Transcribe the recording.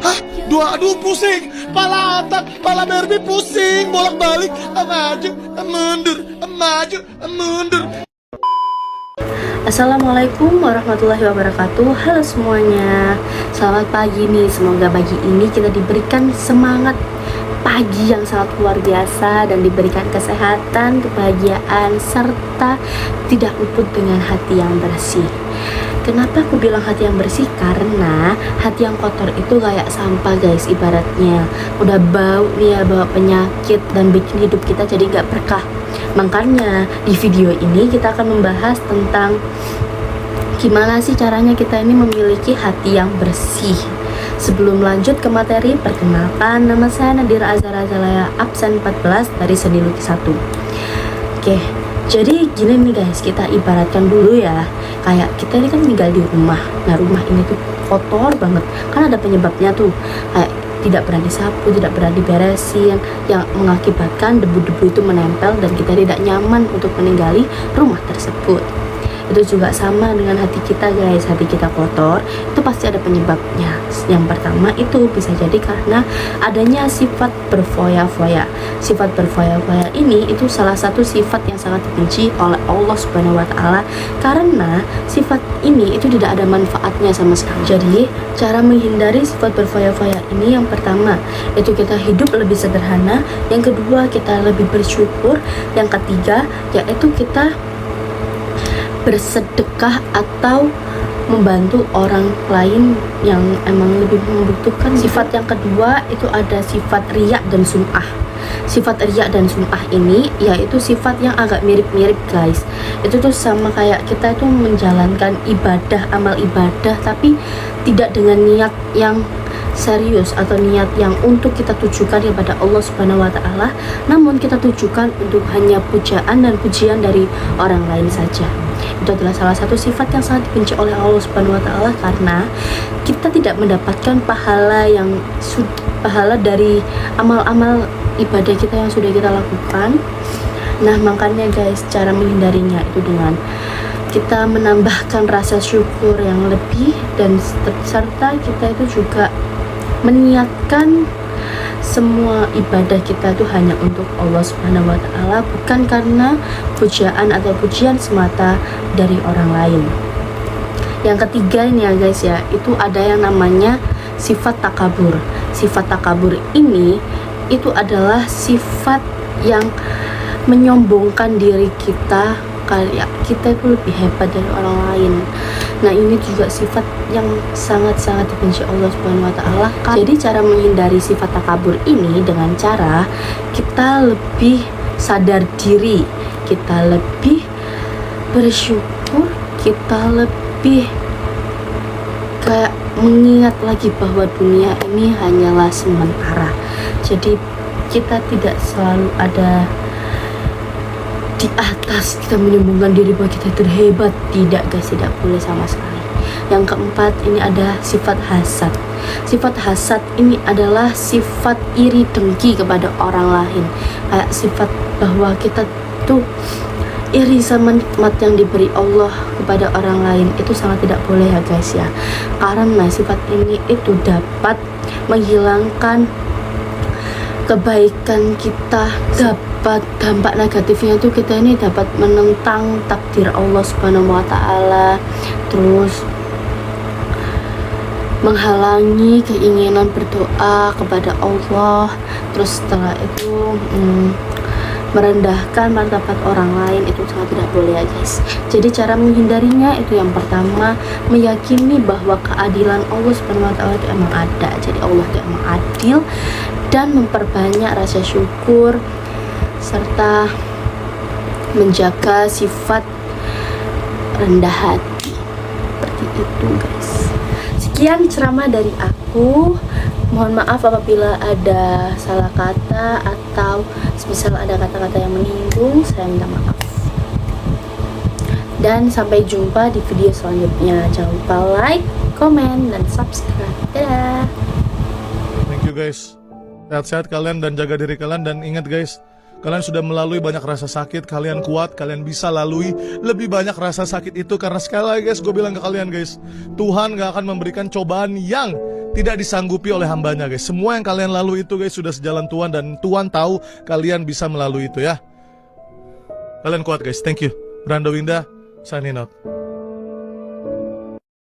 Hah? Aduh pusing. Pala otak, pala Barbie pusing. Bolak-balik. Maju, mundur. Maju, mundur. Assalamualaikum warahmatullahi wabarakatuh. Halo semuanya, selamat pagi nih. Semoga pagi ini kita diberikan semangat pagi yang sangat luar biasa dan diberikan kesehatan, kebahagiaan, serta tidak luput dengan hati yang bersih. Kenapa aku bilang hati yang bersih? Karena hati yang kotor itu kayak sampah guys, ibaratnya udah bau nih ya, bawa penyakit dan bikin hidup kita jadi gak berkah. Makanya di video ini kita akan membahas tentang gimana sih caranya kita ini memiliki hati yang bersih. Sebelum lanjut ke materi, perkenalkan, nama saya Nadira Azhara Zalaya, absen 14 dari Seni Lukis 1. Oke, jadi gini nih guys, kita ibaratkan dulu ya, kayak kita ini kan tinggal di rumah. Nah, rumah ini tuh kotor banget, kan ada penyebabnya tuh, kayak tidak pernah disapu, tidak pernah diberesin, yang mengakibatkan debu-debu itu menempel dan kita tidak nyaman untuk meninggali rumah tersebut. Itu juga sama dengan hati kita guys, hati kita kotor itu pasti ada penyebabnya. Yang pertama itu bisa jadi karena adanya sifat berfoya-foya. Sifat berfoya-foya ini itu salah satu sifat yang sangat dibenci oleh Allah Subhanahu wa Ta'ala, karena sifat ini itu tidak ada manfaatnya sama sekali. Jadi cara menghindari sifat berfoya-foya ini, yang pertama itu kita hidup lebih sederhana, yang kedua kita lebih bersyukur, yang ketiga yaitu kita bersedekah atau membantu orang lain yang emang lebih membutuhkan. Sifat yang kedua itu ada sifat riya dan sum'ah. Sifat riya dan sum'ah ini yaitu sifat yang agak mirip-mirip guys. Itu tuh sama kayak kita itu menjalankan ibadah, amal ibadah, tapi tidak dengan niat yang serius atau niat yang untuk kita tujukan kepada Allah Subhanahu wa Ta'ala, namun kita tujukan untuk hanya pujaan dan pujian dari orang lain saja. Itu adalah salah satu sifat yang sangat dibenci oleh Allah Subhanahu wa Ta'ala, karena kita tidak mendapatkan pahala dari amal-amal ibadah kita yang sudah kita lakukan. Nah, makanya guys, cara menghindarinya itu dengan kita menambahkan rasa syukur yang lebih, dan serta kita itu juga meniatkan semua ibadah kita itu hanya untuk Allah Subhanahu wa Ta'ala, bukan karena pujaan atau pujian semata dari orang lain. Yang ketiga ini ya guys ya, itu ada yang namanya sifat takabur. Sifat takabur ini itu adalah sifat yang menyombongkan diri kita, kayak kita itu lebih hebat dari orang lain. Nah, ini juga sifat yang sangat-sangat dibenci Allah Subhanahu wa Ta'ala. Jadi cara menghindari sifat takabur ini dengan cara kita lebih sadar diri, kita lebih bersyukur, kita lebih kayak mengingat lagi bahwa dunia ini hanyalah sementara. Jadi kita tidak selalu ada di atas, kita menyombongkan diri bahwa kita itu hebat. Tidak guys, tidak boleh sama sekali. Yang keempat ini ada sifat hasad. Sifat hasad ini adalah sifat iri dengki kepada orang lain, kayak sifat bahwa kita tuh iri sama nikmat yang diberi Allah kepada orang lain. Itu sangat tidak boleh ya guys ya, karena sifat ini itu dapat menghilangkan kebaikan kita. Dapat dampak negatifnya tuh kita ini dapat menentang takdir Allah Subhanahu wa Ta'ala, terus menghalangi keinginan berdoa kepada Allah, terus setelah itu merendahkan martabat orang lain. Itu sangat tidak boleh ya guys. Jadi cara menghindarinya itu yang pertama, meyakini bahwa keadilan Allah Subhanahu wa Ta'ala itu emang ada. Jadi Allah itu emang adil, dan memperbanyak rasa syukur serta menjaga sifat rendah hati. Seperti itu guys. Sekian ceramah dari aku. Mohon maaf apabila ada salah kata atau semisal ada kata-kata yang menyinggung, saya minta maaf. Dan sampai jumpa di video selanjutnya. Jangan lupa like, komen, dan subscribe. Dadah. Thank you guys. Sehat-sehat kalian dan jaga diri kalian, dan ingat guys, kalian sudah melalui banyak rasa sakit, kalian kuat, kalian bisa lalui lebih banyak rasa sakit itu. Karena sekali lagi guys, gue bilang ke kalian guys, Tuhan gak akan memberikan cobaan yang tidak disanggupi oleh hambanya guys. Semua yang kalian lalui itu guys sudah sejalan Tuhan, dan Tuhan tahu kalian bisa melalui itu ya. Kalian kuat guys, thank you. Brando Winda, signing out.